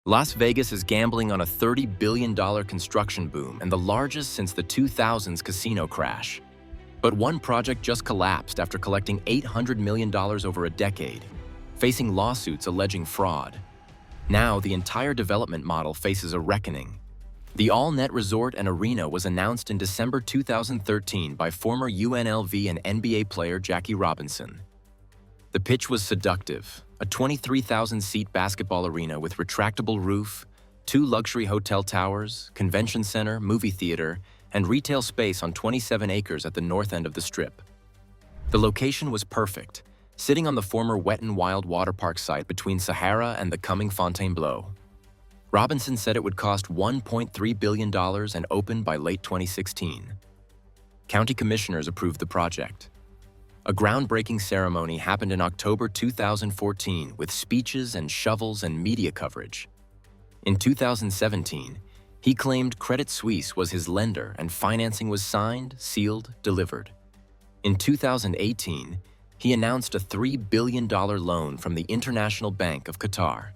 Las Vegas is gambling on a $30 billion construction boom and the largest since the 2000s casino crash. But one project just collapsed after collecting $800 million over a decade, facing lawsuits alleging fraud. Now, the entire development model faces a reckoning. The all-net resort and arena was announced in December 2013 by former UNLV and NBA player Jackie Robinson. The pitch was seductive, a 23,000-seat basketball arena with retractable roof, 2 luxury hotel towers, convention center, movie theater, and retail space on 27 acres at the north end of the Strip. The location was perfect, sitting on the former Wet n Wild water park site between Sahara and the coming Fontainebleau. Robinson said it would cost $1.3 billion and open by late 2016. County commissioners approved the project. A groundbreaking ceremony happened in October 2014 with speeches and shovels and media coverage. In 2017, he claimed Credit Suisse was his lender and financing was signed, sealed, delivered. In 2018, he announced a $3 billion loan from the International Bank of Qatar.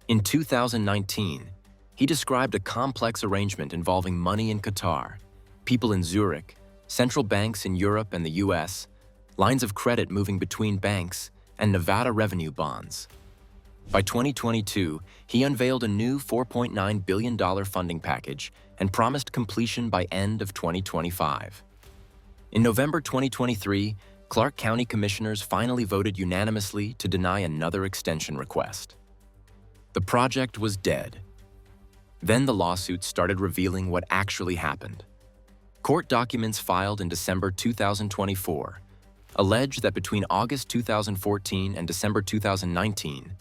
In 2019, he described a complex arrangement involving money in Qatar, people in Zurich, central banks in Europe and the US, lines of credit moving between banks, and Nevada revenue bonds. By 2022, he unveiled a new $4.9 billion funding package and promised completion by end of 2025. In November 2023, Clark County commissioners finally voted unanimously to deny another extension request. The project was dead. Then the lawsuits started revealing what actually happened. Court documents filed in December 2024 allege that between August 2014 and December 2019,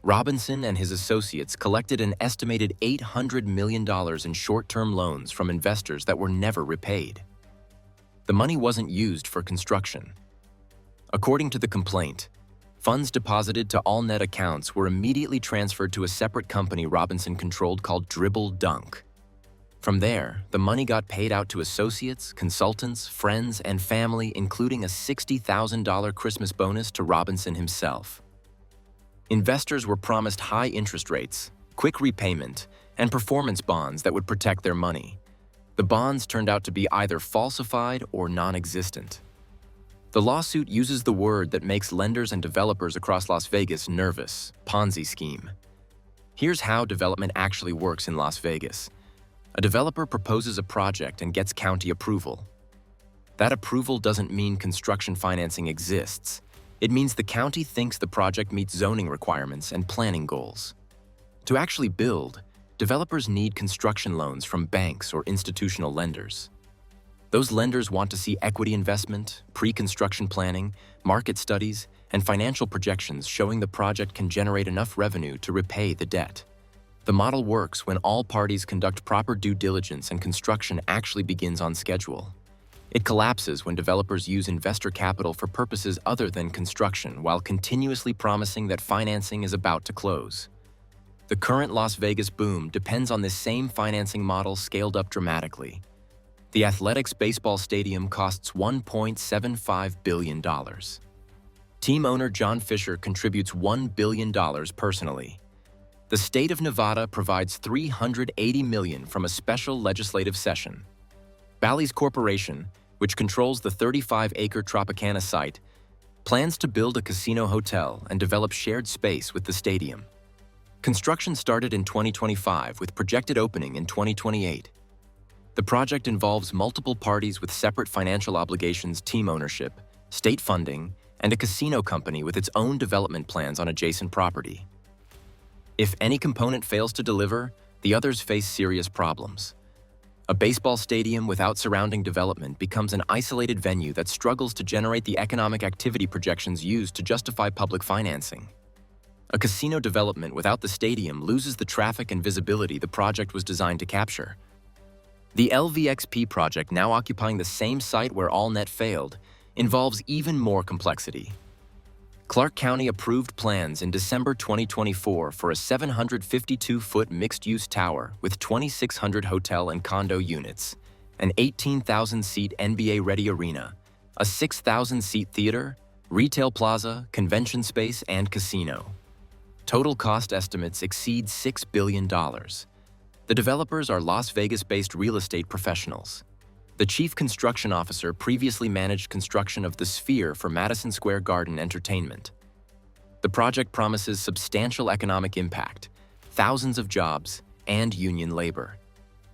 Robinson and his associates collected an estimated $800 million in short-term loans from investors that were never repaid. The money wasn't used for construction. According to the complaint, funds deposited to all-net accounts were immediately transferred to a separate company Robinson controlled called Dribble Dunk. From there, the money got paid out to associates, consultants, friends, and family, including a $60,000 Christmas bonus to Robinson himself. Investors were promised high interest rates, quick repayment, and performance bonds that would protect their money. The bonds turned out to be either falsified or non-existent. The lawsuit uses the word that makes lenders and developers across Las Vegas nervous: Ponzi scheme. Here's how development actually works in Las Vegas. A developer proposes a project and gets county approval. That approval doesn't mean construction financing exists. It means the county thinks the project meets zoning requirements and planning goals. To actually build, developers need construction loans from banks or institutional lenders. Those lenders want to see equity investment, pre-construction planning, market studies, and financial projections showing the project can generate enough revenue to repay the debt. The model works when all parties conduct proper due diligence and construction actually begins on schedule. It collapses when developers use investor capital for purposes other than construction while continuously promising that financing is about to close. The current Las Vegas boom depends on this same financing model scaled up dramatically. The Athletics baseball stadium costs $1.75 billion. Team owner John Fisher contributes $1 billion personally. The state of Nevada provides $380 million from a special legislative session. Bally's Corporation, which controls the 35-acre Tropicana site, plans to build a casino hotel and develop shared space with the stadium. Construction started in 2025 with projected opening in 2028. The project involves multiple parties with separate financial obligations, team ownership, state funding, and a casino company with its own development plans on adjacent property. If any component fails to deliver, the others face serious problems. A baseball stadium without surrounding development becomes an isolated venue that struggles to generate the economic activity projections used to justify public financing. A casino development without the stadium loses the traffic and visibility the project was designed to capture. The LVXP project, now occupying the same site where AllNet failed, involves even more complexity. Clark County approved plans in December 2024 for a 752-foot mixed-use tower with 2,600 hotel and condo units, an 18,000-seat NBA-ready arena, a 6,000-seat theater, retail plaza, convention space, and casino. Total cost estimates exceed $6 billion. The developers are Las Vegas-based real estate professionals. The chief construction officer previously managed construction of the Sphere for Madison Square Garden Entertainment. The project promises substantial economic impact, thousands of jobs, and union labor.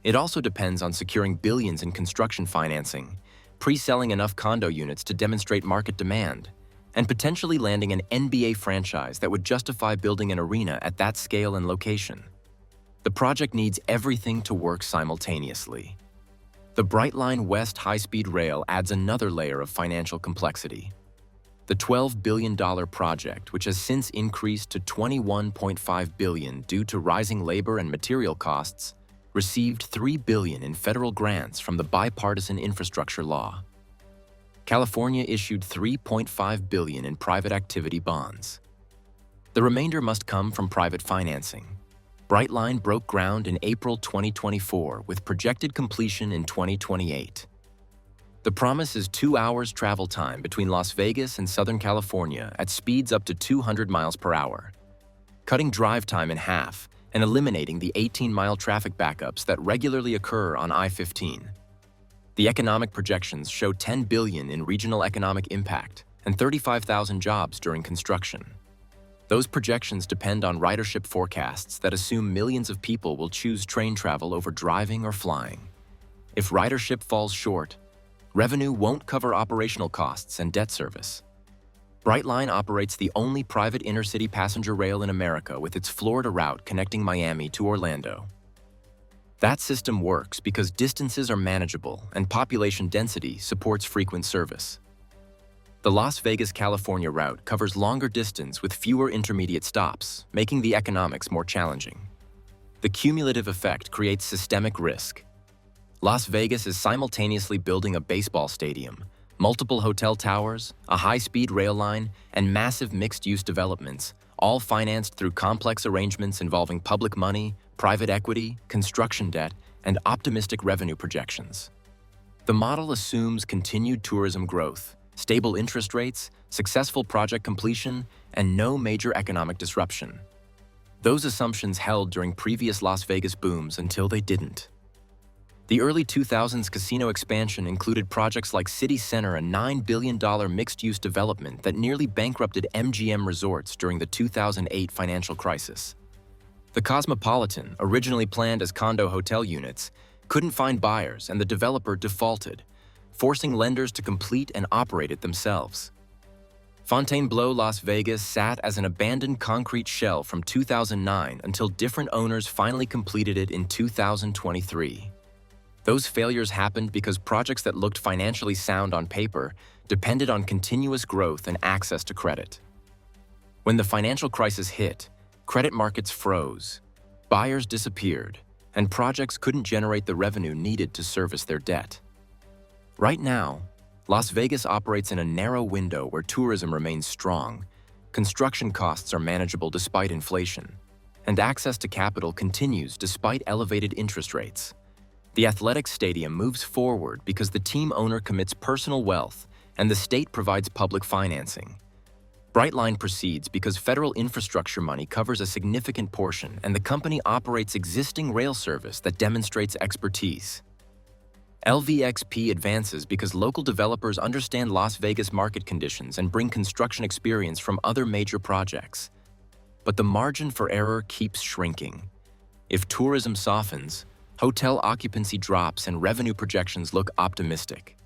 It also depends on securing billions in construction financing, pre-selling enough condo units to demonstrate market demand, and potentially landing an NBA franchise that would justify building an arena at that scale and location. The project needs everything to work simultaneously. The Brightline West high-speed rail adds another layer of financial complexity. The $12 billion project, which has since increased to $21.5 billion due to rising labor and material costs, received $3 billion in federal grants from the bipartisan infrastructure law. California issued $3.5 billion in private activity bonds. The remainder must come from private financing. Brightline broke ground in April 2024 with projected completion in 2028. The promise is 2 hours travel time between Las Vegas and Southern California at speeds up to 200 miles per hour, cutting drive time in half and eliminating the 18-mile traffic backups that regularly occur on I-15. The economic projections show $10 billion in regional economic impact and 35,000 jobs during construction. Those projections depend on ridership forecasts that assume millions of people will choose train travel over driving or flying. If ridership falls short, revenue won't cover operational costs and debt service. Brightline operates the only private inner-city passenger rail in America with its Florida route connecting Miami to Orlando. That system works because distances are manageable and population density supports frequent service. The Las Vegas, California route covers longer distance with fewer intermediate stops, making the economics more challenging. The cumulative effect creates systemic risk. Las Vegas is simultaneously building a baseball stadium, multiple hotel towers, a high-speed rail line, and massive mixed-use developments, all financed through complex arrangements involving public money, private equity, construction debt, and optimistic revenue projections. The model assumes continued tourism growth, stable interest rates, successful project completion, and no major economic disruption. Those assumptions held during previous Las Vegas booms until they didn't. The early 2000s casino expansion included projects like City Center, a $9 billion mixed-use development that nearly bankrupted MGM Resorts during the 2008 financial crisis. The Cosmopolitan, originally planned as condo hotel units, couldn't find buyers and the developer defaulted, forcing lenders to complete and operate it themselves. Fontainebleau Las Vegas sat as an abandoned concrete shell from 2009 until different owners finally completed it in 2023. Those failures happened because projects that looked financially sound on paper depended on continuous growth and access to credit. When the financial crisis hit, credit markets froze, buyers disappeared, and projects couldn't generate the revenue needed to service their debt. Right now, Las Vegas operates in a narrow window where tourism remains strong, construction costs are manageable despite inflation, and access to capital continues despite elevated interest rates. The athletic stadium moves forward because the team owner commits personal wealth and the state provides public financing. Brightline proceeds because federal infrastructure money covers a significant portion and the company operates existing rail service that demonstrates expertise. LVXP advances because local developers understand Las Vegas market conditions and bring construction experience from other major projects. But the margin for error keeps shrinking. If tourism softens, hotel occupancy drops and revenue projections look optimistic.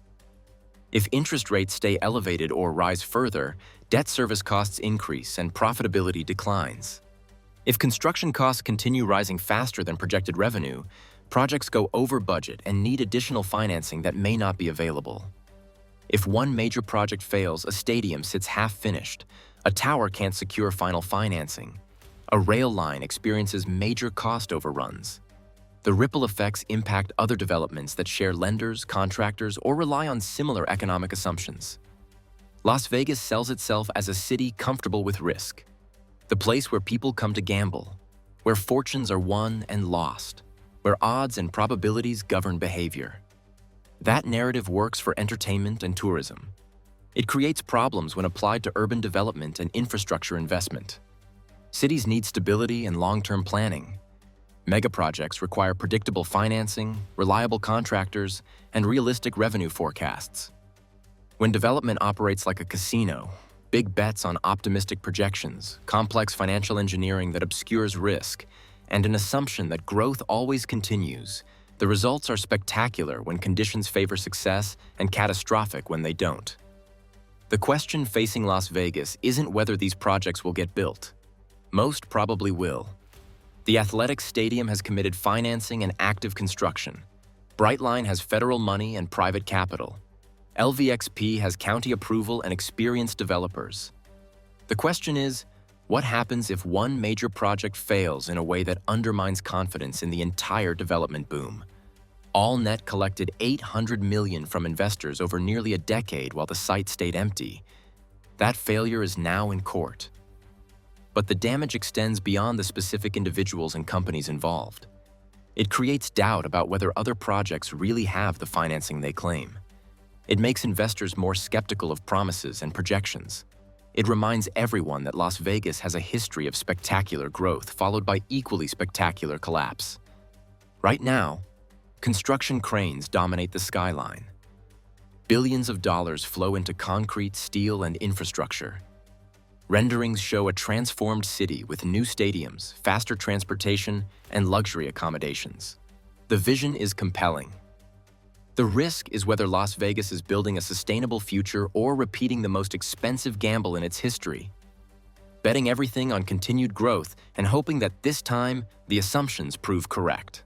If interest rates stay elevated or rise further, debt service costs increase and profitability declines. If construction costs continue rising faster than projected revenue, projects go over budget and need additional financing that may not be available. If one major project fails, a stadium sits half-finished, a tower can't secure final financing, a rail line experiences major cost overruns. The ripple effects impact other developments that share lenders, contractors, or rely on similar economic assumptions. Las Vegas sells itself as a city comfortable with risk, the place where people come to gamble, where fortunes are won and lost, where odds and probabilities govern behavior. That narrative works for entertainment and tourism. It creates problems when applied to urban development and infrastructure investment. Cities need stability and long-term planning. Megaprojects require predictable financing, reliable contractors, and realistic revenue forecasts. When development operates like a casino, big bets on optimistic projections, complex financial engineering that obscures risk, and an assumption that growth always continues, the results are spectacular when conditions favor success and catastrophic when they don't. The question facing Las Vegas isn't whether these projects will get built. Most probably will. The Athletics Stadium has committed financing and active construction. Brightline has federal money and private capital. LVXP has county approval and experienced developers. The question is, what happens if one major project fails in a way that undermines confidence in the entire development boom? AllNet collected $800 million from investors over nearly a decade while the site stayed empty. That failure is now in court. But the damage extends beyond the specific individuals and companies involved. It creates doubt about whether other projects really have the financing they claim. It makes investors more skeptical of promises and projections. It reminds everyone that Las Vegas has a history of spectacular growth followed by equally spectacular collapse. Right now, construction cranes dominate the skyline. Billions of dollars flow into concrete, steel, and infrastructure. Renderings show a transformed city with new stadiums, faster transportation, and luxury accommodations. The vision is compelling. The risk is whether Las Vegas is building a sustainable future or repeating the most expensive gamble in its history. Betting everything on continued growth and hoping that this time the assumptions prove correct.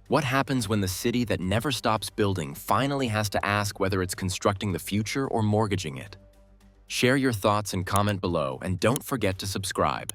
What happens when the city that never stops building finally has to ask whether it's constructing the future or mortgaging it? Share your thoughts and comment below, and don't forget to subscribe.